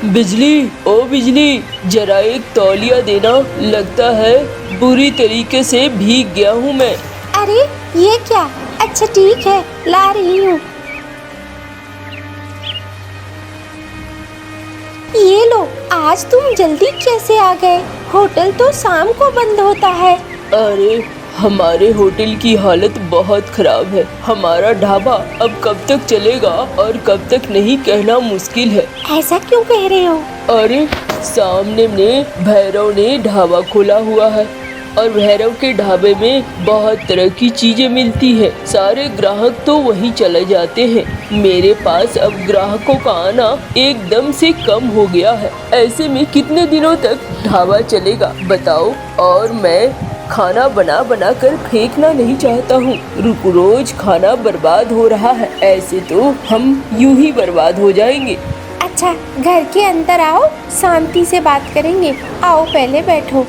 बिजली, ओ बिजली, जरा एक तौलिया देना। लगता है बुरी तरीके से भीग गया हूँ मैं। अरे ये क्या? अच्छा ठीक है, ला रही हूँ। ये लो, आज तुम जल्दी कैसे आ गए? होटल तो शाम को बंद होता है। अरे हमारे होटल की हालत बहुत खराब है। हमारा ढाबा अब कब तक चलेगा और कब तक नहीं कहना मुश्किल है। ऐसा क्यों कह रहे हो? अरे सामने में भैरव ने ढाबा खोला हुआ है और भैरव के ढाबे में बहुत तरह की चीजें मिलती है। सारे ग्राहक तो वहीं चले जाते हैं। मेरे पास अब ग्राहकों का आना एकदम से कम हो गया है। ऐसे में कितने दिनों तक ढाबा चलेगा बताओ? और मैं खाना बना बना कर फेंकना नहीं चाहता हूँ। रोज खाना बर्बाद हो रहा है। ऐसे तो हम यूं ही बर्बाद हो जाएंगे। अच्छा घर के अंदर आओ, शांति से बात करेंगे। आओ पहले बैठो।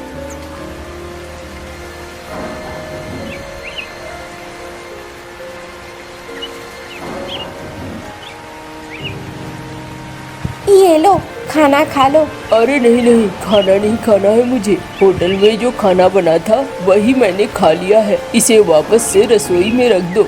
ये लो, खाना खा लो। अरे नहीं नहीं, खाना नहीं खाना है मुझे। होटल में जो खाना बना था वही मैंने खा लिया है। इसे वापस से रसोई में रख दो।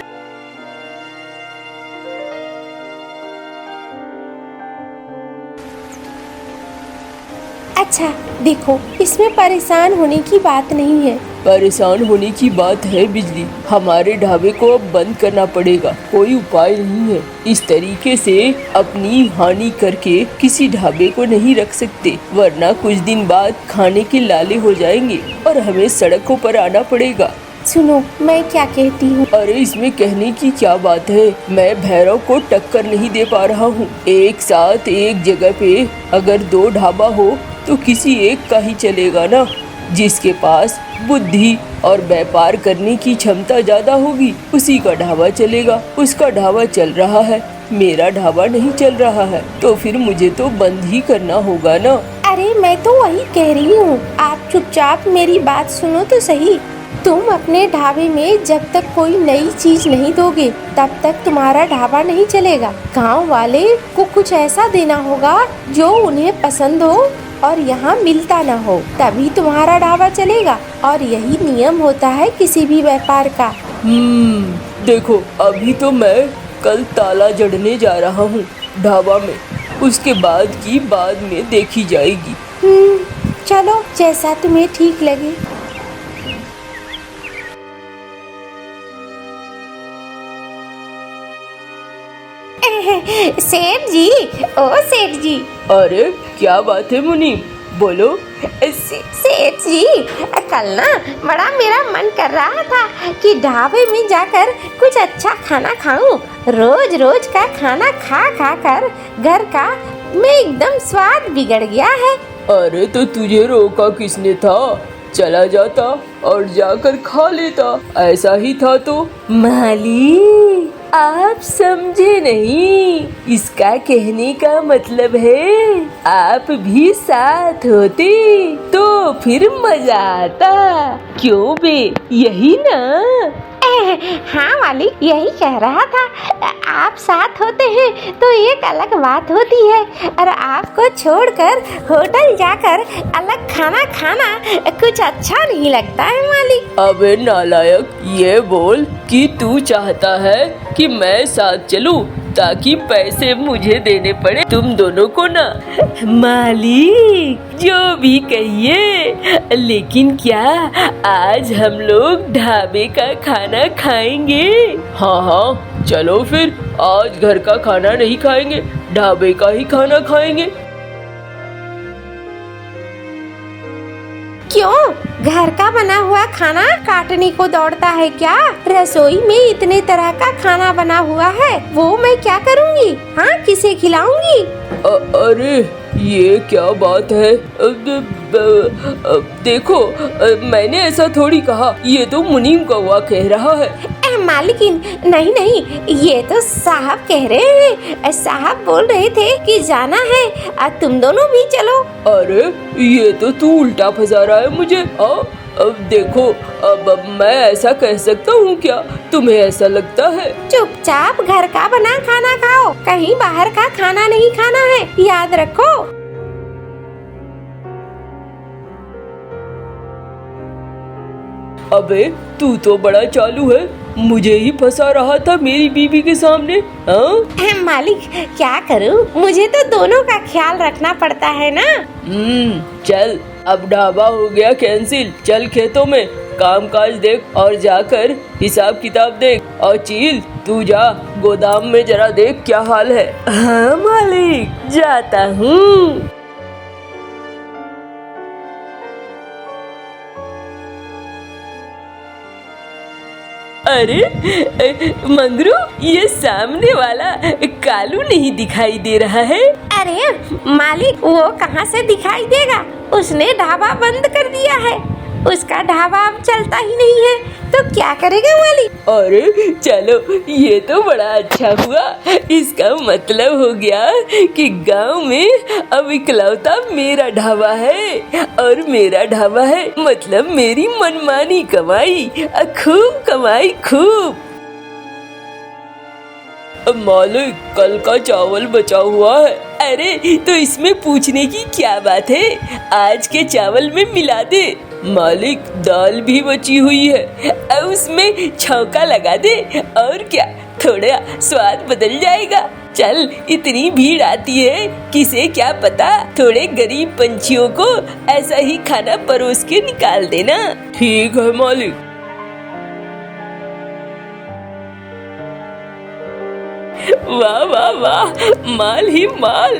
अच्छा देखो, इसमें परेशान होने की बात नहीं है। परेशान होने की बात है बिजली। हमारे ढाबे को अब बंद करना पड़ेगा। कोई उपाय नहीं है। इस तरीके से अपनी हानि करके किसी ढाबे को नहीं रख सकते, वरना कुछ दिन बाद खाने के लाले हो जाएंगे और हमें सड़कों पर आना पड़ेगा। सुनो मैं क्या कहती हूँ। अरे इसमें कहने की क्या बात है। मैं भैरव को टक्कर नहीं दे पा रहा हूँ। एक साथ एक जगह पे अगर दो ढाबा हो तो किसी एक का ही चलेगा ना। जिसके पास बुद्धि और व्यापार करने की क्षमता ज्यादा होगी उसी का ढाबा चलेगा। उसका ढाबा चल रहा है, मेरा ढाबा नहीं चल रहा है, तो फिर मुझे तो बंद ही करना होगा ना। अरे मैं तो वही कह रही हूँ, आप चुपचाप मेरी बात सुनो तो सही। तुम अपने ढाबे में जब तक कोई नई चीज नहीं दोगे तब तक तुम्हारा ढाबा नहीं चलेगा। गांव वाले को कुछ ऐसा देना होगा जो उन्हें पसंद हो और यहाँ मिलता ना हो, तभी तुम्हारा ढाबा चलेगा। और यही नियम होता है किसी भी व्यापार का। देखो अभी तो मैं कल ताला जड़ने जा रहा हूँ ढाबा में। उसके बाद की बाद में देखी जाएगी। चलो जैसा तुम्हें ठीक लगे। सेठ जी, ओ सेठ जी। अरे क्या बात है मुनीम, बोलो। सेठ जी, कल ना बड़ा मेरा मन कर रहा था कि ढाबे में जाकर कुछ अच्छा खाना खाऊं। रोज रोज का खाना खा खा कर घर का में एकदम स्वाद बिगड़ गया है। अरे तो तुझे रोका किसने था? चला जाता और जाकर खा लेता। ऐसा ही था तो। माली, आप समझे नहीं। इसका कहने का मतलब है आप भी साथ होते तो फिर मजा आता। क्यों बे, यही ना? हाँ मालिक, यही कह रहा था। आप साथ होते हैं तो एक अलग बात होती है, और आपको छोड़कर होटल जाकर अलग खाना खाना कुछ अच्छा नहीं लगता है मालिक। अबे नालायक, ये बोल कि तू चाहता है कि मैं साथ चलूं ताकि पैसे मुझे देने पड़े तुम दोनों को ना? मालिक जो भी कहिए, लेकिन क्या आज हम लोग ढाबे का खाना खाएंगे? हाँ हाँ चलो फिर। आज घर का खाना नहीं खाएंगे, ढाबे का ही खाना खाएंगे। क्यों, घर का बना हुआ खाना काटने को दौड़ता है क्या? रसोई में इतने तरह का खाना बना हुआ है, वो मैं क्या करूँगी? हाँ, किसे खिलाऊंगी? अरे ये क्या बात है? देखो मैंने ऐसा थोड़ी कहा, ये तो मुनीम कौवा कह रहा है। मालिकिन नहीं नहीं, ये तो साहब कह रहे हैं। साहब बोल रहे थे कि जाना है, अब तुम दोनों भी चलो। अरे ये तो तू उल्टा फंसा रहा है मुझे। अब देखो, अब मैं ऐसा कह सकता हूँ क्या? तुम्हें ऐसा लगता है? चुपचाप घर का बना खाना खाओ, कहीं बाहर का खाना नहीं खाना है, याद रखो। अबे तू तो बड़ा चालू है, मुझे ही फंसा रहा था मेरी बीवी के सामने। हाँ मालिक क्या करूं, मुझे तो दोनों का ख्याल रखना पड़ता है ना। चल अब ढाबा हो गया कैंसिल, चल खेतों में काम काज देख और जाकर हिसाब किताब देख। और चील तू जा गोदाम में जरा देख क्या हाल है। हाँ मालिक, जाता हूँ। अरे मंगरू, ये सामने वाला कालू नहीं दिखाई दे रहा है। अरे मालिक, वो कहाँ से दिखाई देगा, उसने ढाबा बंद कर दिया है, उसका ढाबा अब चलता ही नहीं है, तो क्या करेगा मालिक। अरे चलो, ये तो बड़ा अच्छा हुआ, इसका मतलब हो गया कि गांव में अब इकलौता मेरा ढाबा है, और मेरा ढाबा है मतलब मेरी मनमानी कमाई, खूब कमाई खूब। मालिक कल का चावल बचा हुआ है। अरे तो इसमें पूछने की क्या बात है, आज के चावल में मिला दे। मालिक दाल भी बची हुई है, अब उसमें छौंका लगा दे, और क्या, थोड़ा स्वाद बदल जाएगा। चल, इतनी भीड़ आती है, किसे क्या पता, थोड़े गरीब पंछियों को ऐसा ही खाना परोस के निकाल देना। ठीक है मालिक। वाह वाह वाह, माल ही माल,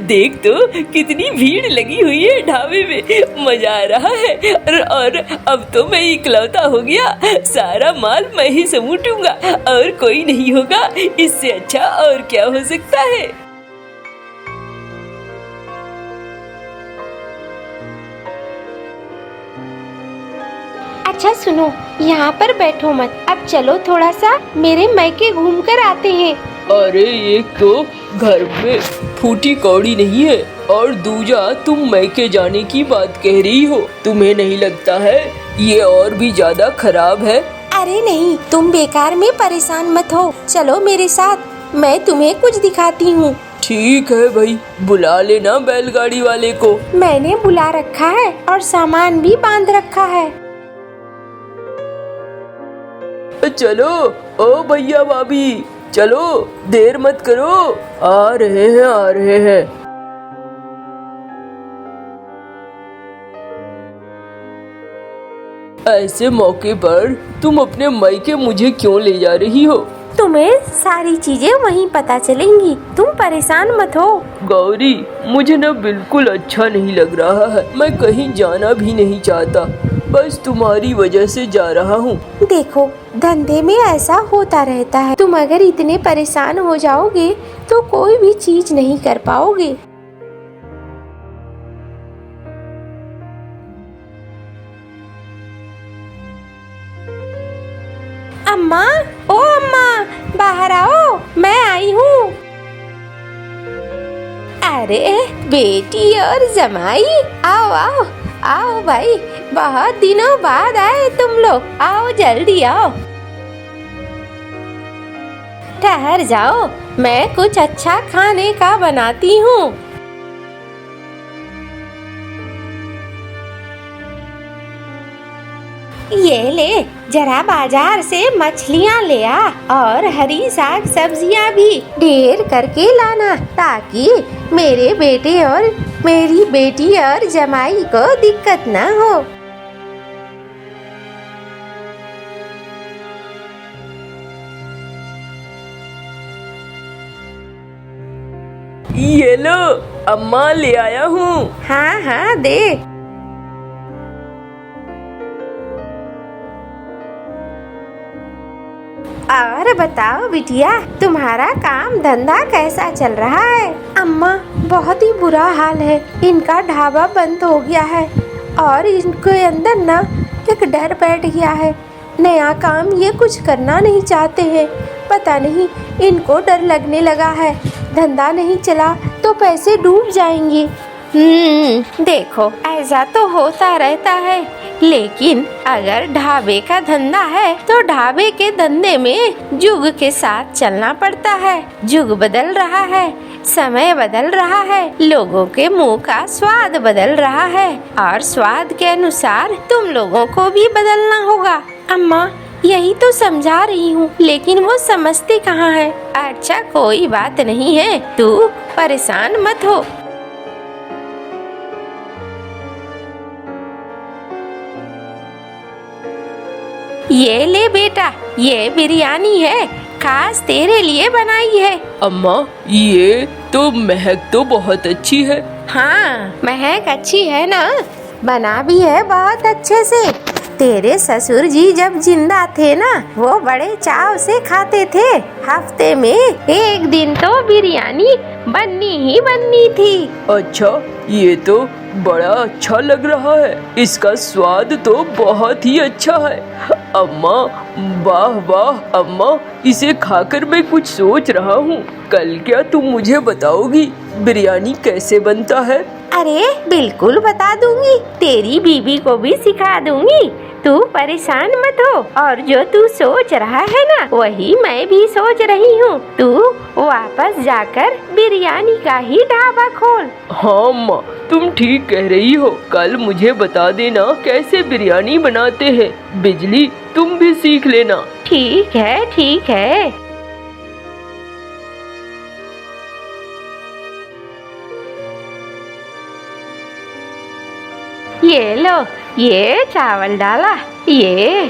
देख तो कितनी भीड़ लगी हुई है ढाबे में, मजा आ रहा है। और अब तो मैं इकलौता हो गया, सारा माल मैं ही समेटूंगा और कोई नहीं होगा, इससे अच्छा और क्या हो सकता है। अच्छा सुनो, यहाँ पर बैठो मत, अब चलो थोड़ा सा मेरे मैके घूम कर आते हैं। अरे एक तो घर में फूटी कौड़ी नहीं है, और दूजा तुम मैके जाने की बात कह रही हो, तुम्हें नहीं लगता है ये और भी ज्यादा खराब है। अरे नहीं, तुम बेकार में परेशान मत हो, चलो मेरे साथ, मैं तुम्हें कुछ दिखाती हूँ। ठीक है भाई, बुला लेना बैलगाड़ी वाले को। मैंने बुला रखा है और सामान भी बांध रखा है। चलो ओ भैया भाभी, चलो देर मत करो, आ रहे हैं आ रहे हैं। ऐसे मौके पर तुम अपने मायके मुझे क्यों ले जा रही हो? तुम्हें सारी चीजें वहीं पता चलेंगी, तुम परेशान मत हो। गौरी, मुझे न बिल्कुल अच्छा नहीं लग रहा है, मैं कहीं जाना भी नहीं चाहता, बस तुम्हारी वजह से जा रहा हूँ। देखो, धंधे में ऐसा होता रहता है, तुम अगर इतने परेशान हो जाओगे तो कोई भी चीज नहीं कर पाओगे। अम्मा, ओ अम्मा, बाहर आओ, मैं आई हूँ। अरे बेटी और जमाई, आओ आओ आओ भाई, बहुत दिनों बाद आए तुम लोग, आओ जल्दी आओ। ठहर जाओ, मैं कुछ अच्छा खाने का बनाती हूँ। ये ले, जरा बाजार से मछलियाँ ले आ और हरी साग सब्जियाँ भी ढेर करके लाना, ताकि मेरे बेटे और मेरी बेटी और जमाई को दिक्कत ना हो। ये लो अम्मा, ले आया हूँ। हाँ हाँ दे। और बताओ बिटिया, तुम्हारा काम धंधा कैसा चल रहा है? अम्मा, बहुत ही बुरा हाल है, इनका ढाबा बंद हो गया है और इनके अंदर ना एक डर बैठ गया है, नया काम ये कुछ करना नहीं चाहते हैं, पता नहीं इनको डर लगने लगा है, धंधा नहीं चला तो पैसे डूब जाएंगे। देखो ऐसा तो होता रहता है, लेकिन अगर ढाबे का धंधा है तो ढाबे के धंधे में जुग के साथ चलना पड़ता है, जुग बदल रहा है, समय बदल रहा है, लोगों के मुंह का स्वाद बदल रहा है और स्वाद के अनुसार तुम लोगों को भी बदलना होगा। अम्मा यही तो समझा रही हूँ, लेकिन वो समझते कहाँ है। अच्छा कोई बात नहीं है, तू परेशान मत हो। ये ले बेटा, ये बिरयानी है, खास तेरे लिए बनाई है। अम्मा ये तो महक तो बहुत अच्छी है। हाँ महक अच्छी है ना, बना भी है बहुत अच्छे से। तेरे ससुर जी जब जिंदा थे ना, वो बड़े चाव से खाते थे। हफ्ते में एक दिन तो बिरयानी बननी ही बननी थी। अच्छा ये तो बड़ा अच्छा लग रहा है, इसका स्वाद तो बहुत ही अच्छा है। अम्मा वाह वाह अम्मा, इसे खाकर मैं कुछ सोच रहा हूँ। कल क्या तुम मुझे बताओगी बिरयानी कैसे बनता है? अरे बिल्कुल बता दूंगी, तेरी बीबी को भी सिखा दूंगी। तू परेशान मत हो, और जो तू सोच रहा है ना, वही मैं भी सोच रही हूँ। तू वापस जाकर बिरयानी का ही ढाबा खोल। हाँ अम्मा तुम ठीक कह रही हो, कल मुझे बता देना कैसे बिरयानी बनाते हैं। बिजली तुम भी सीख लेना। ठीक है ठीक है। ये लो, ये चावल डाला, ये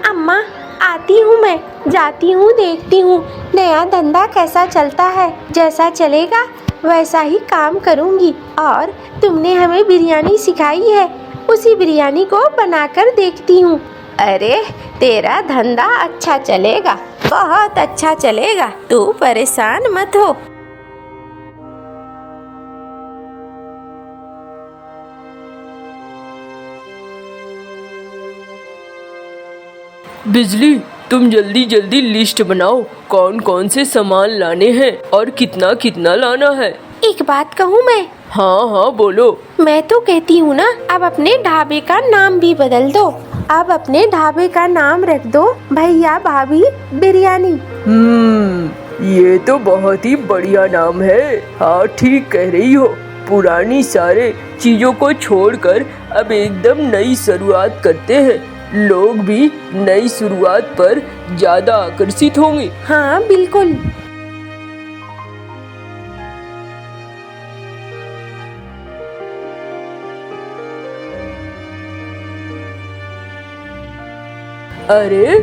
अम्मा आती हूँ मैं, जाती हूँ, देखती हूँ नया धंधा कैसा चलता है। जैसा चलेगा वैसा ही काम करूँगी। और तुमने हमें बिरयानी सिखाई है, उसी बिरयानी को बनाकर देखती हूँ। अरे तेरा धंधा अच्छा चलेगा, बहुत अच्छा चलेगा, तू परेशान मत हो। बिजली तुम जल्दी जल्दी लिस्ट बनाओ, कौन कौन से सामान लाने हैं और कितना कितना लाना है। एक बात कहूँ मैं? हाँ हाँ बोलो। मैं तो कहती हूँ ना, अब अपने ढाबे का नाम भी बदल दो। अब अपने ढाबे का नाम रख दो भैया भाभी बिरयानी। ये तो बहुत ही बढ़िया नाम है। हाँ ठीक कह रही हो, पुरानी सारे चीजों को छोड़कर अब एकदम नई शुरुआत करते हैं। लोग भी नई शुरुआत पर ज्यादा आकर्षित होंगे। हाँ बिल्कुल। अरे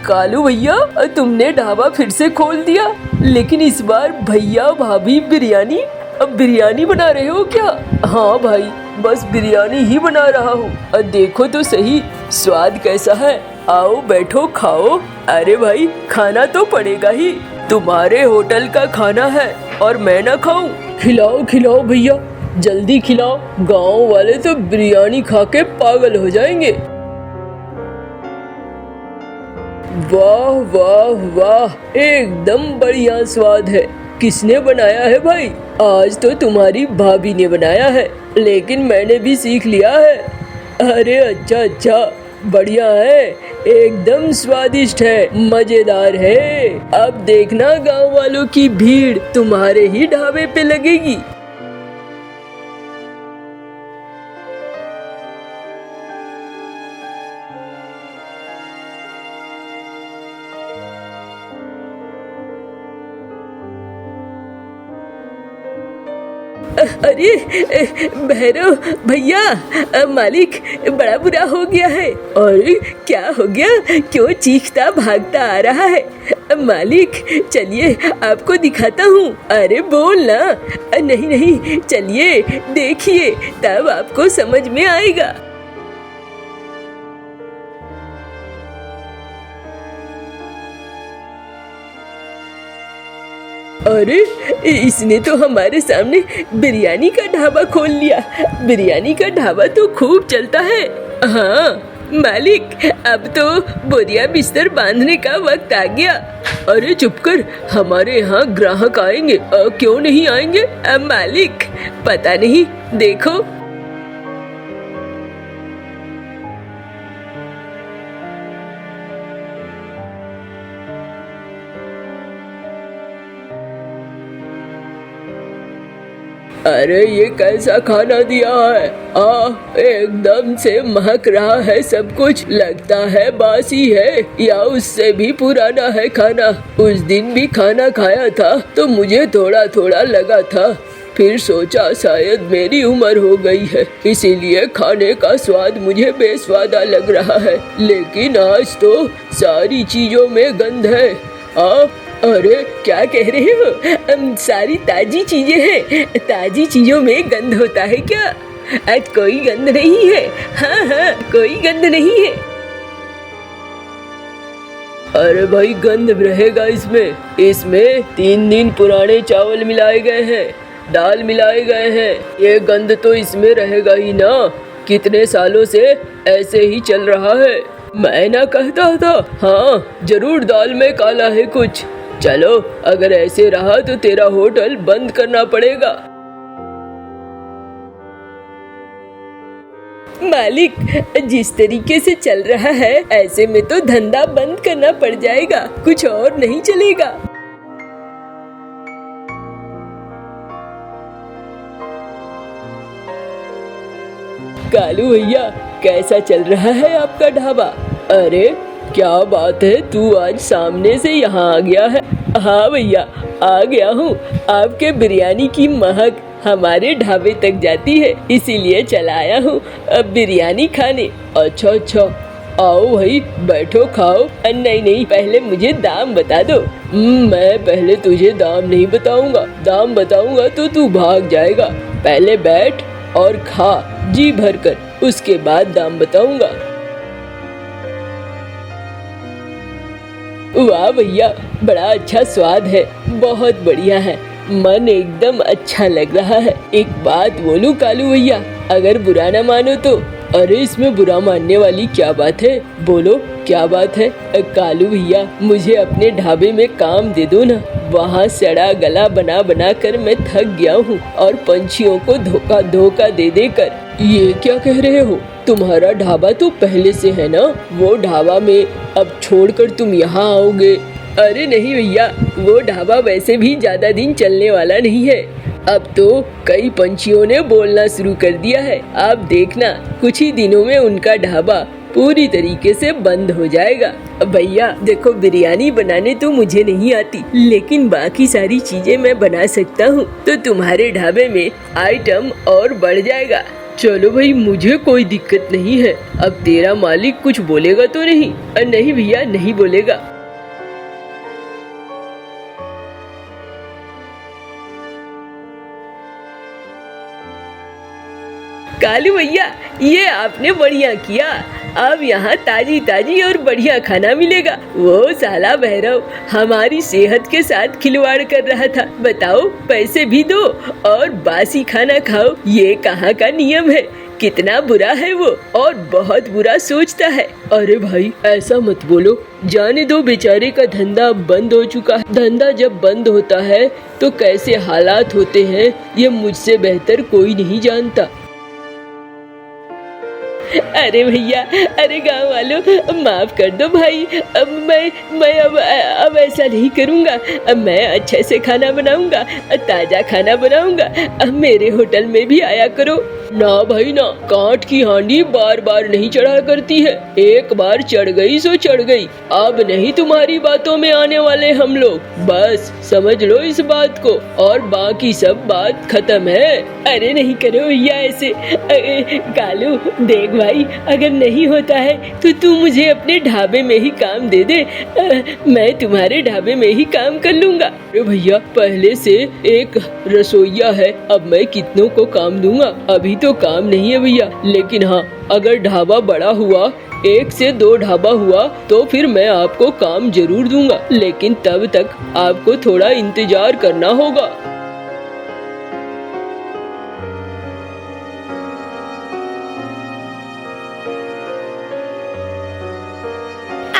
कालू भैया, तुमने ढाबा फिर से खोल दिया, लेकिन इस बार भैया भाभी बिरयानी। अब बिरयानी बना रहे हो क्या? हाँ भाई, बस बिरयानी ही बना रहा हूँ। देखो तो सही स्वाद कैसा है। आओ बैठो खाओ। अरे भाई खाना तो पड़ेगा ही, तुम्हारे होटल का खाना है और मैं ना खाऊं? खिलाओ खिलाओ भैया, जल्दी खिलाओ, गाँव वाले तो बिरयानी खा के पागल हो जाएंगे। वाह वाह वाह, एकदम बढ़िया स्वाद है। किसने बनाया है भाई? आज तो तुम्हारी भाभी ने बनाया है, लेकिन मैंने भी सीख लिया है। अरे अच्छा अच्छा, बढ़िया है, एकदम स्वादिष्ट है, मजेदार है। अब देखना गांव वालों की भीड़ तुम्हारे ही ढाबे पे लगेगी। अरे भैरव भैया, मालिक बड़ा बुरा हो गया है। अरे क्या हो गया? क्यों चीखता भागता आ रहा है? मालिक चलिए आपको दिखाता हूँ। अरे बोल ना। नहीं नहीं चलिए देखिए, तब आपको समझ में आएगा। अरे इसने तो हमारे सामने बिरयानी का ढाबा खोल लिया। बिरयानी का ढाबा तो खूब चलता है। हाँ मालिक, अब तो बोरिया बिस्तर बांधने का वक्त आ गया। अरे चुप कर, हमारे यहाँ ग्राहक आएंगे। क्यों नहीं आएंगे? मालिक पता नहीं, देखो। अरे ये कैसा खाना दिया है? एकदम से महक रहा है सब कुछ। लगता है बासी है या उससे भी पुराना है खाना। उस दिन भी खाना खाया था तो मुझे थोड़ा थोड़ा लगा था, फिर सोचा शायद मेरी उम्र हो गई है, इसीलिए खाने का स्वाद मुझे बेस्वादा लग रहा है। लेकिन आज तो सारी चीजों में गंध है। अरे क्या कह रहे हो? सारी ताजी चीजें हैं। ताजी चीजों में गंध होता है क्या? आज कोई गंध नहीं है। हाँ, कोई गंध नहीं है। अरे भाई गंध रहेगा इसमें। इसमें 3 दिन पुराने चावल मिलाए गए हैं, दाल मिलाए गए हैं। ये गंध तो इसमें रहेगा ही ना। कितने सालों से ऐसे ही चल रहा है। मैं ना कहता था। हाँ जरूर दाल में काला है कुछ। चलो अगर ऐसे रहा तो तेरा होटल बंद करना पड़ेगा। मालिक जिस तरीके से चल रहा है ऐसे में तो धंधा बंद करना पड़ जाएगा, कुछ और नहीं चलेगा। कालू भैया कैसा चल रहा है आपका ढाबा? अरे क्या बात है, तू आज सामने से यहाँ आ गया है? हाँ भैया आ गया हूँ। आपके बिरयानी की महक हमारे ढाबे तक जाती है, इसीलिए चला आया हूँ अब बिरयानी खाने। अच्छा आओ भाई बैठो खाओ। नहीं पहले मुझे दाम बता दो। मैं पहले तुझे दाम नहीं बताऊंगा, दाम बताऊंगा तो तू भाग जाएगा। पहले बैठ और खा जी भर कर, उसके बाद दाम बताऊंगा। वाह भैया बड़ा अच्छा स्वाद है, बहुत बढ़िया है, मन एकदम अच्छा लग रहा है। एक बात बोलूं कालू भैया, अगर बुरा न मानो तो? अरे इसमें बुरा मानने वाली क्या बात है, बोलो क्या बात है? कालू भैया मुझे अपने ढाबे में काम दे दो ना, वहाँ सड़ा गला बना बना कर मैं थक गया हूँ और पंछियों को धोखा दे कर। ये क्या कह रहे हो? तुम्हारा ढाबा तो पहले से है ना, वो ढाबा में अब छोड़कर तुम यहाँ आओगे? अरे नहीं भैया, वो ढाबा वैसे भी ज्यादा दिन चलने वाला नहीं है। अब तो कई पंछियों ने बोलना शुरू कर दिया है। आप देखना कुछ ही दिनों में उनका ढाबा पूरी तरीके से बंद हो जाएगा। भैया देखो, बिरयानी बनाने तो मुझे नहीं आती, लेकिन बाकी सारी चीजें मैं बना सकता हूँ, तो तुम्हारे ढाबे में आइटम और बढ़ जाएगा। चलो भाई मुझे कोई दिक्कत नहीं है। अब तेरा मालिक कुछ बोलेगा तो नहीं? नहीं भैया नहीं बोलेगा। कालू भैया ये आपने बढ़िया किया, अब यहाँ ताजी और बढ़िया खाना मिलेगा। वो साला भैरव हमारी सेहत के साथ खिलवाड़ कर रहा था। बताओ पैसे भी दो और बासी खाना खाओ, ये कहाँ का नियम है? कितना बुरा है वो, और बहुत बुरा सोचता है। अरे भाई ऐसा मत बोलो, जाने दो, बेचारे का धंधा बंद हो चुका है। धंधा जब बंद होता है तो कैसे हालात होते हैं ये मुझसे बेहतर कोई नहीं जानता। अरे भैया, अरे गाँव वालों माफ कर दो भाई, अब मैं अब ऐसा नहीं करूँगा। अब मैं अच्छे से खाना बनाऊंगा, ताजा खाना बनाऊंगा। अब मेरे होटल में भी आया करो। ना भाई ना, कांट की हांडी बार बार नहीं चढ़ा करती है, एक बार चढ़ गई सो चढ़ गई। अब नहीं तुम्हारी बातों में आने वाले हम लोग, बस समझ लो इस बात को, और बाकी सब बात खत्म है। अरे नहीं करो भैया ऐसे। कालू देख भाई, अगर नहीं होता है तो तू मुझे अपने ढाबे में ही काम दे दे, मैं तुम्हारे ढाबे में ही काम कर लूंगा। अरे भैया पहले से एक रसोइया है, अब मैं कितनों को काम दूंगा? अभी तो काम नहीं है भैया, लेकिन हाँ अगर ढाबा बड़ा हुआ, 1 से 2 ढाबा हुआ तो फिर मैं आपको काम जरूर दूंगा, लेकिन तब तक आपको थोड़ा इंतजार करना होगा।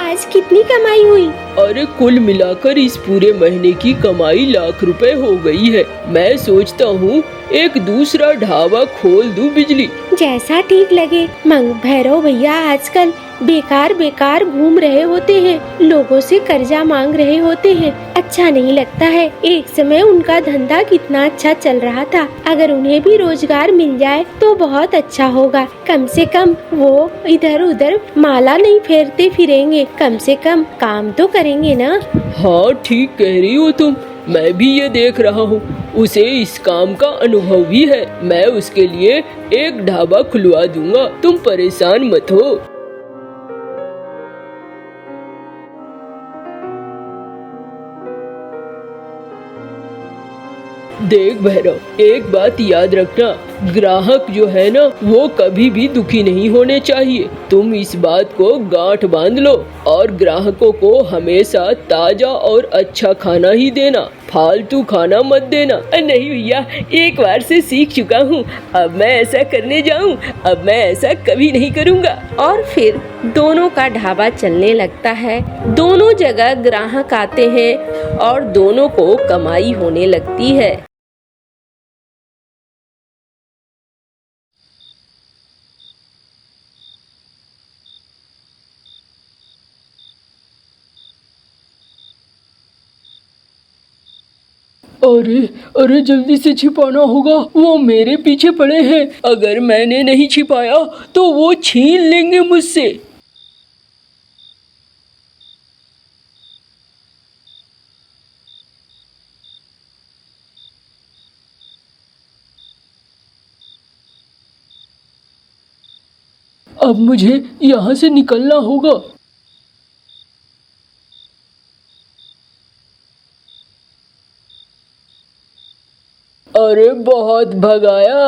आज कितनी कमाई हुई? अरे कुल मिलाकर इस पूरे महीने की कमाई लाख रुपए हो गई है। मैं सोचता हूँ एक दूसरा ढाबा खोल दूं बिजली। जैसा ठीक लगे। भैरव भैया आजकल बेकार बेकार घूम रहे होते हैं, लोगों से कर्जा मांग रहे होते हैं, अच्छा नहीं लगता है। एक समय उनका धंधा कितना अच्छा चल रहा था, अगर उन्हें भी रोजगार मिल जाए तो बहुत अच्छा होगा। कम से कम वो इधर उधर माला नहीं फेरते फिरेंगे, कम से कम काम तो करेंगे ना। हाँ ठीक कह रही हो तुम, मैं भी ये देख रहा हूँ। उसे इस काम का अनुभव भी है, मैं उसके लिए एक ढाबा खुलवा दूंगा, तुम परेशान मत हो। देख भैरव, एक बात याद रखना, ग्राहक जो है ना वो कभी भी दुखी नहीं होने चाहिए। तुम इस बात को गांठ बांध लो और ग्राहकों को हमेशा ताजा और अच्छा खाना ही देना, फालतू खाना मत देना। नहीं भैया, एक बार से सीख चुका हूँ, अब मैं ऐसा करने जाऊँ, अब मैं ऐसा कभी नहीं करूँगा। और फिर दोनों का ढाबा चलने लगता है, दोनों जगह ग्राहक आते हैं और दोनों को कमाई होने लगती है। अरे अरे जल्दी से छिपाना होगा, वो मेरे पीछे पड़े हैं। अगर मैंने नहीं छिपाया तो वो छीन लेंगे मुझसे। अब मुझे यहाँ से निकलना होगा। अरे बहुत भगाया।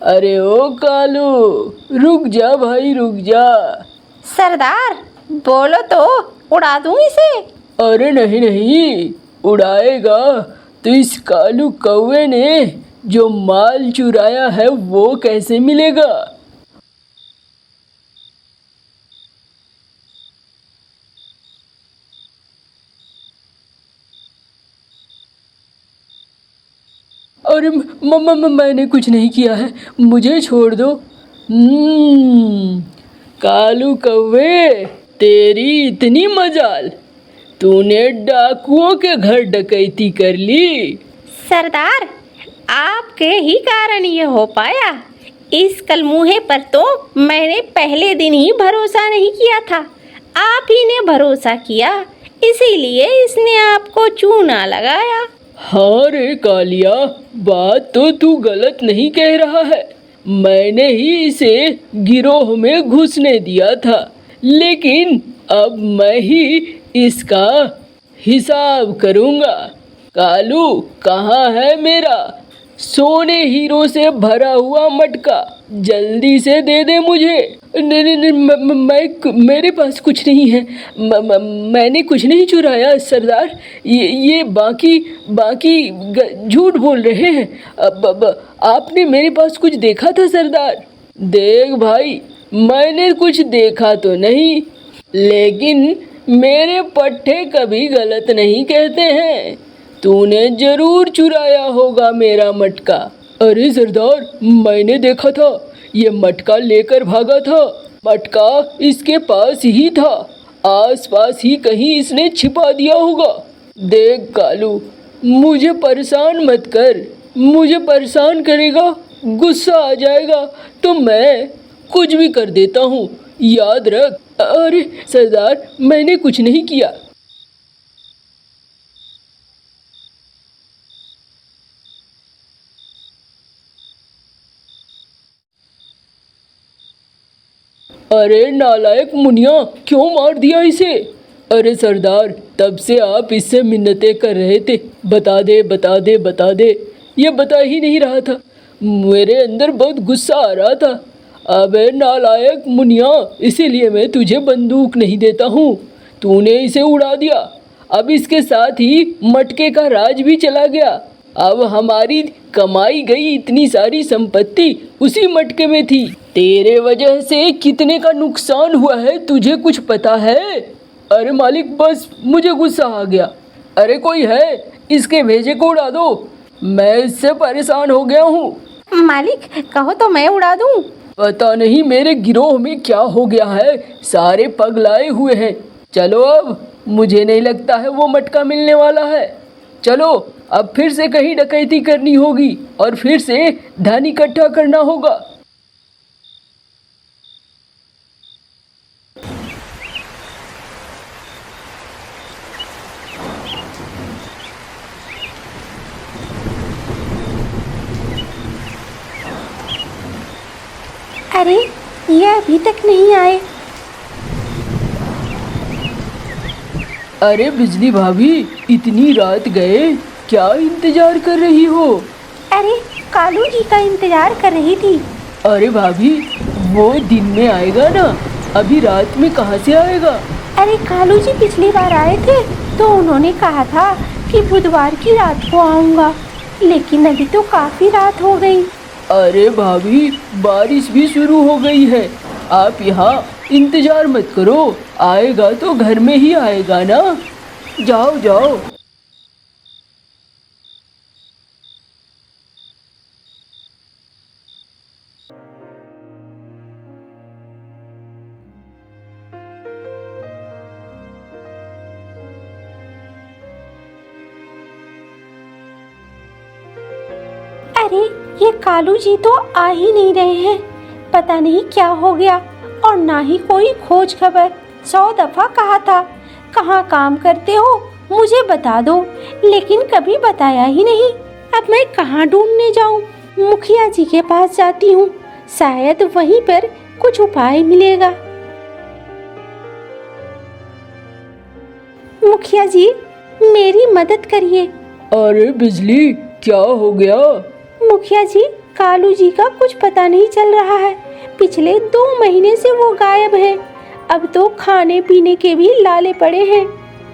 अरे ओ कालू, रुक जा भाई रुक जा। सरदार बोलो तो उड़ा दूं इसे। अरे नहीं नहीं, उड़ाएगा तो इस कालू कौवे ने जो माल चुराया है वो कैसे मिलेगा। अरे मैंने कुछ नहीं किया है, मुझे छोड़ दो। कालू कौवे, तेरी इतनी मजाल, तूने डाकुओं के घर डकैती कर ली। सरदार आपके ही कारण ये हो पाया। इस कलमुहे पर तो मैंने पहले दिन ही भरोसा नहीं किया था, आप ही ने भरोसा किया, इसीलिए इसने आपको चूना लगाया। हाँ रे कालिया, बात तो तू गलत नहीं कह रहा है। मैंने ही इसे गिरोह में घुसने दिया था, लेकिन अब मैं ही इसका हिसाब करूँगा। कालू, कहाँ है मेरा सोने हीरो से भरा हुआ मटका, जल्दी से दे दे मुझे। नहीं, मेरे पास कुछ नहीं है, मैंने कुछ नहीं चुराया सरदार। ये बाकी झूठ बोल रहे हैं। आपने मेरे पास कुछ देखा था सरदार? देख भाई, मैंने कुछ देखा तो नहीं, लेकिन मेरे पट्टे कभी गलत नहीं कहते हैं। तूने जरूर चुराया होगा मेरा मटका। अरे सरदार, मैंने देखा था, ये मटका लेकर भागा था। मटका इसके पास ही था, आसपास ही कहीं इसने छिपा दिया होगा। देख कालू, मुझे परेशान मत कर, मुझे परेशान करेगा, गुस्सा आ जाएगा तो मैं कुछ भी कर देता हूँ, याद रख। अरे सरदार, मैंने कुछ नहीं किया। अरे नालायक मुनिया, क्यों मार दिया इसे? अरे सरदार, तब से आप इससे मिन्नतें कर रहे थे, बता दे बता दे बता दे, ये बता ही नहीं रहा था। मेरे अंदर बहुत गुस्सा आ रहा था। अबे नालायक मुनिया, इसीलिए मैं तुझे बंदूक नहीं देता हूँ, तूने इसे उड़ा दिया। अब इसके साथ ही मटके का राज भी चला गया। अब हमारी कमाई गई इतनी सारी संपत्ति उसी मटके में थी। तेरे वजह से कितने का नुकसान हुआ है तुझे कुछ पता है? अरे मालिक, बस मुझे गुस्सा आ गया। अरे कोई है, इसके भेजे को उड़ा दो, मैं इससे परेशान हो गया हूँ। मालिक कहो तो मैं उड़ा दूं। पता नहीं मेरे गिरोह में क्या हो गया है, सारे पगलाए हुए हैं। चलो अब, मुझे नहीं लगता है वो मटका मिलने वाला है। चलो अब फिर से कहीं डकैती करनी होगी और फिर से धन इकट्ठा करना होगा। अरे ये अभी तक नहीं आए। अरे बिजली भाभी, इतनी रात गए, क्या इंतजार कर रही हो? अरे कालू जी का इंतजार कर रही थी। अरे भाभी, वो दिन में आएगा ना, अभी रात में कहाँ से आएगा? अरे कालू जी पिछली बार आए थे तो उन्होंने कहा था कि बुधवार की रात को आऊँगा, लेकिन अभी तो काफ़ी रात हो गई। अरे भाभी, बारिश भी शुरू हो गई है, आप यहाँ इंतजार मत करो, आएगा तो घर में ही आएगा ना। जाओ जाओ। अरे ये कालू जी तो आ ही नहीं रहे हैं, पता नहीं क्या हो गया, और ना ही कोई खोज खबर। 100 दफा कहा था कहाँ काम करते हो मुझे बता दो, लेकिन कभी बताया ही नहीं। अब मैं कहाँ ढूंढने जाऊँ? मुखिया जी के पास जाती हूँ, शायद वहीं पर कुछ उपाय मिलेगा। मुखिया जी मेरी मदद करिए। अरे बिजली, क्या हो गया? मुखिया जी कालू जी का कुछ पता नहीं चल रहा है, पिछले 2 महीने से वो गायब है, अब तो खाने पीने के भी लाले पड़े हैं।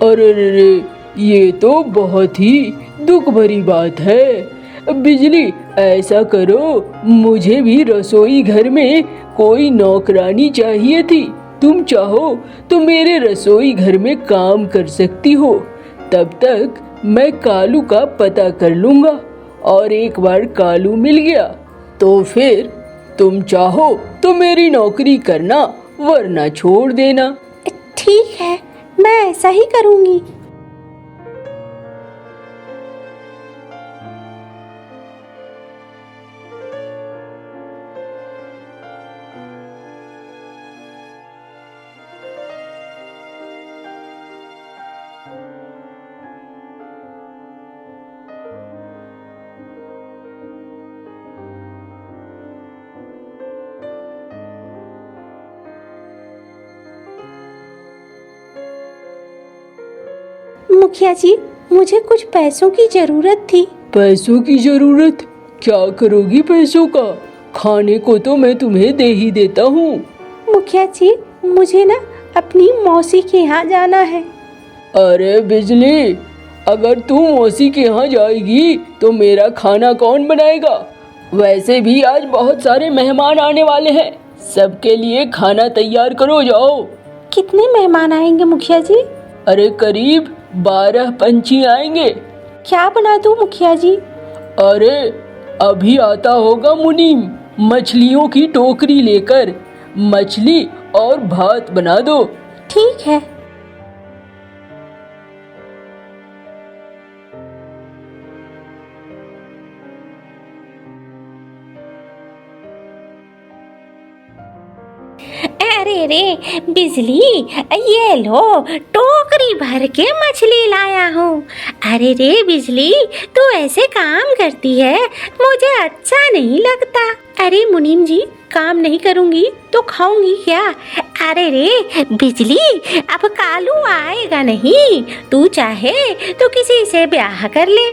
अरे रे, ये तो बहुत ही दुख भरी बात है। बिजली, ऐसा करो, मुझे भी रसोई घर में कोई नौकरानी चाहिए थी। तुम चाहो तो मेरे रसोई घर में काम कर सकती हो, तब तक मैं कालू का पता कर लूँगा, और एक बार कालू मिल गया तो फिर तुम चाहो तो मेरी नौकरी करना, वरना छोड़ देना। ठीक है, मैं ऐसा ही करूँगी। मुखिया जी मुझे कुछ पैसों की जरूरत थी। पैसों की जरूरत? क्या करोगी पैसों का? खाने को तो मैं तुम्हें दे ही देता हूँ। मुखिया जी मुझे ना अपनी मौसी के यहाँ जाना है। अरे बिजली, अगर तू मौसी के यहाँ जाएगी तो मेरा खाना कौन बनाएगा? वैसे भी आज बहुत सारे मेहमान आने वाले हैं, सबके लिए खाना तैयार करो, जाओ। कितने मेहमान आएंगे मुखिया जी? अरे करीब 12 पंछी आएंगे। क्या बना दूं मुखिया जी? अरे अभी आता होगा मुनीम, मछलियों की टोकरी लेकर मछली और भात बना दो। ठीक है। अरे रे बिजली, ये लो टोकरी भर के मछली लाया हूँ। अरे रे बिजली, तू ऐसे काम करती है, मुझे अच्छा नहीं लगता। अरे मुनीम जी, काम नहीं करूँगी तो खाऊंगी क्या? अरे रे बिजली, अब कालू आएगा नहीं, तू चाहे तो किसी से ब्याह कर ले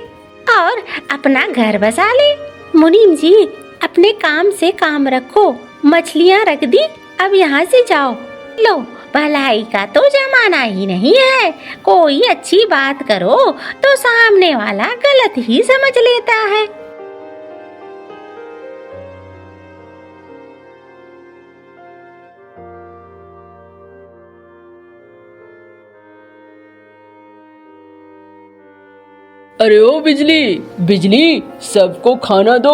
और अपना घर बसा ले। मुनीम जी अपने काम से काम रखो, मछलियाँ रख दी, अब यहाँ से जाओ। लो, भलाई का तो जमाना ही नहीं है, कोई अच्छी बात करो तो सामने वाला गलत ही समझ लेता है। अरे ओ बिजली, बिजली, सबको खाना दो।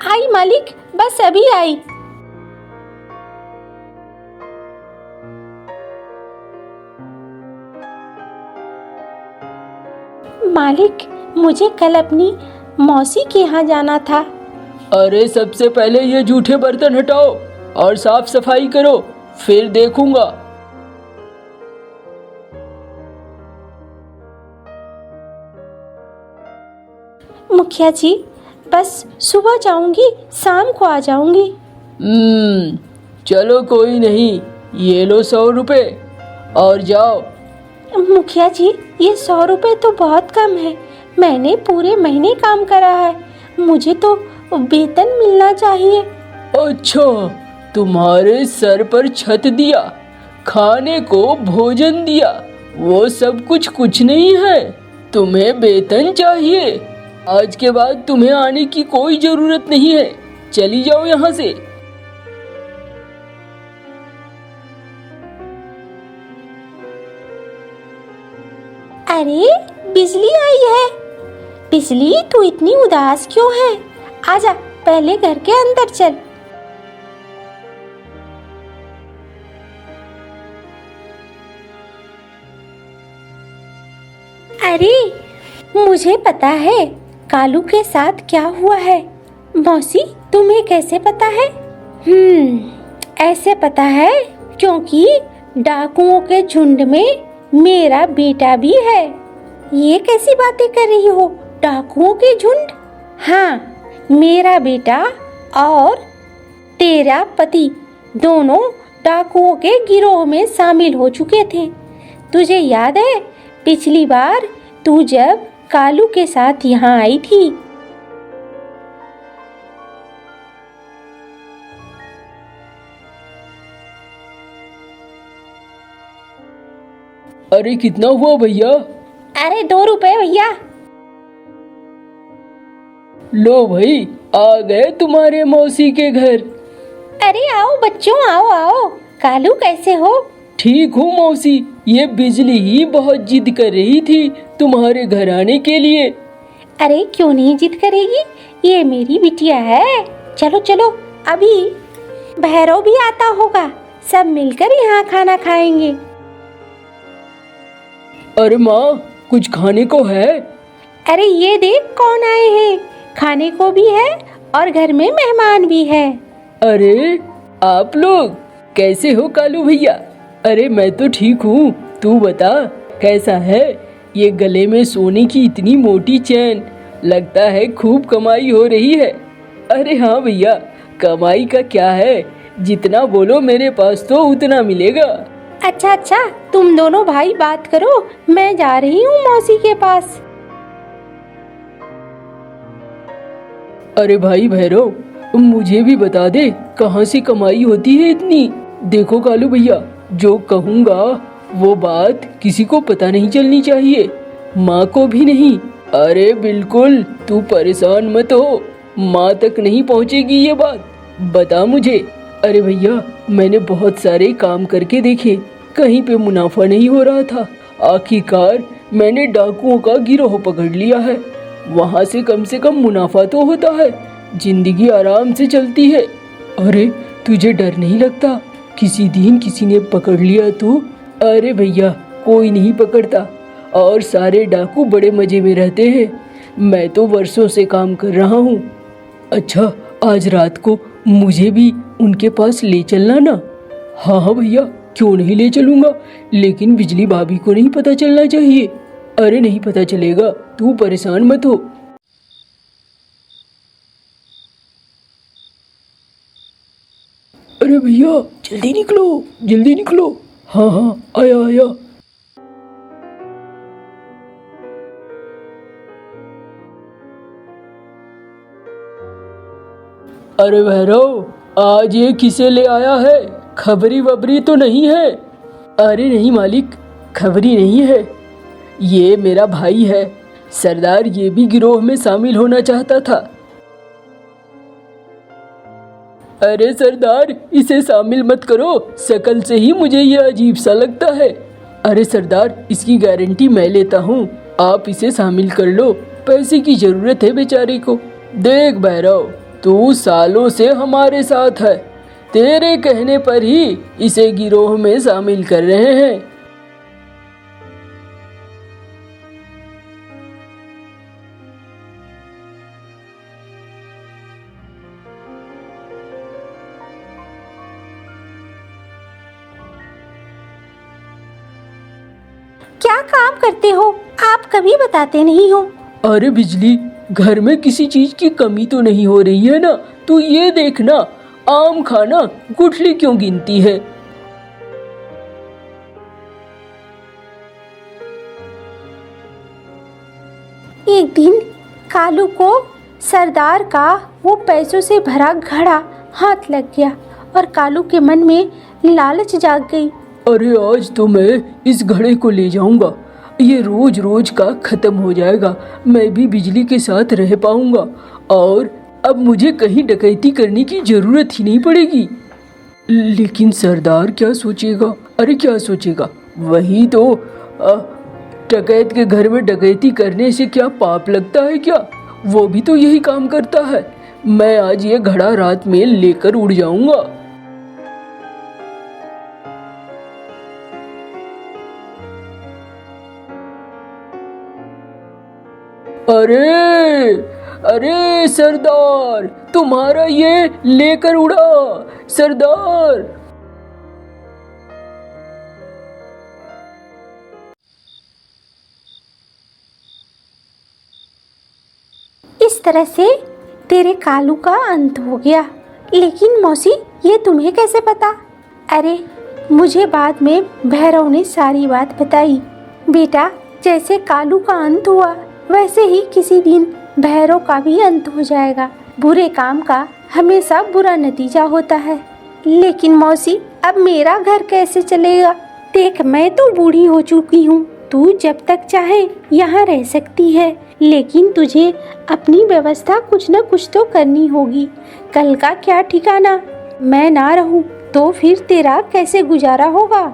आई मालिक, बस अभी आई। मालिक, मुझे कल अपनी मौसी के यहाँ जाना था। अरे सबसे पहले ये जूठे बर्तन हटाओ और साफ सफाई करो, फिर देखूंगा। मुखिया जी, बस सुबह जाऊंगी, शाम को आ जाऊंगी। चलो कोई नहीं, ये लो 100 रुपए और जाओ। मुखिया जी, ये 100 रुपए तो बहुत कम है। मैंने पूरे महीने काम करा है, मुझे तो वेतन मिलना चाहिए। अच्छा, तुम्हारे सर पर छत दिया, खाने को भोजन दिया, वो सब कुछ नहीं है। तुम्हें वेतन चाहिए। आज के बाद तुम्हें आने की कोई जरूरत नहीं है, चली जाओ यहाँ से। अरे बिजली आई है। बिजली, तू इतनी उदास क्यों है? आजा, पहले घर के अंदर चल। अरे मुझे पता है कालू के साथ क्या हुआ है। मौसी, तुम्हें कैसे पता है? ऐसे पता है क्योंकि डाकुओं के झुंड में मेरा बेटा भी है। ये कैसी बातें कर रही हो? डाकुओं के झुंड? हाँ, मेरा बेटा और तेरा पति दोनों डाकुओं के गिरोह में शामिल हो चुके थे। तुझे याद है पिछली बार तू जब कालू के साथ यहाँ आई थी? अरे कितना हुआ भैया? अरे 2 रुपए भैया। लो भाई, आ गए तुम्हारे मौसी के घर। अरे आओ बच्चों, आओ आओ। कालू कैसे हो? ठीक हूँ मौसी, ये बिजली ही बहुत जिद कर रही थी तुम्हारे घर आने के लिए। अरे क्यों नहीं जिद करेगी, ये मेरी बिटिया है। चलो चलो, अभी भैरव भी आता होगा, सब मिलकर यहाँ खाना खाएंगे। अरे माँ, कुछ खाने को है? अरे ये देख कौन आए हैं, खाने को भी है और घर में मेहमान भी है। अरे आप लोग कैसे हो कालू भैया? अरे मैं तो ठीक हूँ, तू बता कैसा है? ये गले में सोने की इतनी मोटी चैन, लगता है खूब कमाई हो रही है। अरे हाँ भैया, कमाई का क्या है, जितना बोलो मेरे पास तो उतना मिलेगा। अच्छा अच्छा, तुम दोनों भाई बात करो, मैं जा रही हूँ मौसी के पास। अरे भाई भैरव, मुझे भी बता दे कहाँ से कमाई होती है इतनी। देखो कालू भैया, जो कहूँगा वो बात किसी को पता नहीं चलनी चाहिए, माँ को भी नहीं। अरे बिल्कुल, तू परेशान मत हो, माँ तक नहीं पहुँचेगी ये बात, बता मुझे। अरे भैया, मैंने बहुत सारे काम करके देखे, कहीं पे मुनाफा नहीं हो रहा था। आखिरकार मैंने डाकुओं का गिरोह पकड़ लिया है, वहाँ से कम मुनाफा तो होता है, जिंदगी आराम से चलती है। अरे तुझे डर नहीं लगता किसी दिन किसी ने पकड़ लिया तो? अरे भैया, कोई नहीं पकड़ता और सारे डाकू बड़े मजे में रहते हैं। मैं तो वर्षों से काम कर रहा हूँ। अच्छा, आज रात को मुझे भी उनके पास ले चलना ना। हाँ हाँ भैया, क्यों नहीं ले चलूँगा, लेकिन बिजली भाभी को नहीं पता चलना चाहिए। अरे नहीं पता चलेगा, तू परेशान मत हो। अरे भैया, जल्दी निकलो जल्दी निकलो। हाँ हाँ, आया आया। अरे भैरव, आज ये किसे ले आया है? खबरी वबरी तो नहीं है? अरे नहीं मालिक, खबरी नहीं है, ये मेरा भाई है सरदार, ये भी गिरोह में शामिल होना चाहता था। अरे सरदार, इसे शामिल मत करो, शकल से ही मुझे ये अजीब सा लगता है। अरे सरदार, इसकी गारंटी मैं लेता हूँ, आप इसे शामिल कर लो, पैसे की जरूरत है बेचारे को। देख भैरव, तू सालों से हमारे साथ है, तेरे कहने पर ही इसे गिरोह में शामिल कर रहे हैं। क्या काम करते हो? आप कभी बताते नहीं हो। अरे बिजली, घर में किसी चीज की कमी तो नहीं हो रही है ना? तू ये देखना, आम खाना गुठली क्यों गिनती है? एक दिन कालू को सरदार का वो पैसों से भरा घड़ा हाथ लग गया और कालू के मन में लालच जाग गई। अरे आज तो मैं इस घड़े को ले जाऊंगा, ये रोज रोज का खत्म हो जाएगा, मैं भी बिजली के साथ रह पाऊंगा और अब मुझे कहीं डकैती करने की जरूरत ही नहीं पड़ेगी। लेकिन सरदार क्या सोचेगा? अरे क्या सोचेगा? वही तो डकैत के घर में डकैती करने से क्या पाप लगता है क्या? वो भी तो यही काम करता है। मैं आज ये घड़ा रात में लेकर उड़ जाऊंगा। अरे अरे सरदार, तुम्हारा ये लेकर उड़ा सरदार। इस तरह से तेरे कालू का अंत हो गया। लेकिन मौसी, ये तुम्हें कैसे पता? अरे मुझे बाद में भैरव ने सारी बात बताई। बेटा, जैसे कालू का अंत हुआ वैसे ही किसी दिन भैरव का भी अंत हो जाएगा। बुरे काम का हमेशा बुरा नतीजा होता है। लेकिन मौसी, अब मेरा घर कैसे चलेगा? देख, मैं तो बूढ़ी हो चुकी हूँ। तू जब तक चाहे यहाँ रह सकती है, लेकिन तुझे अपनी व्यवस्था कुछ न कुछ तो करनी होगी। कल का क्या ठिकाना, मैं ना रहूँ तो फिर तेरा कैसे गुजारा होगा?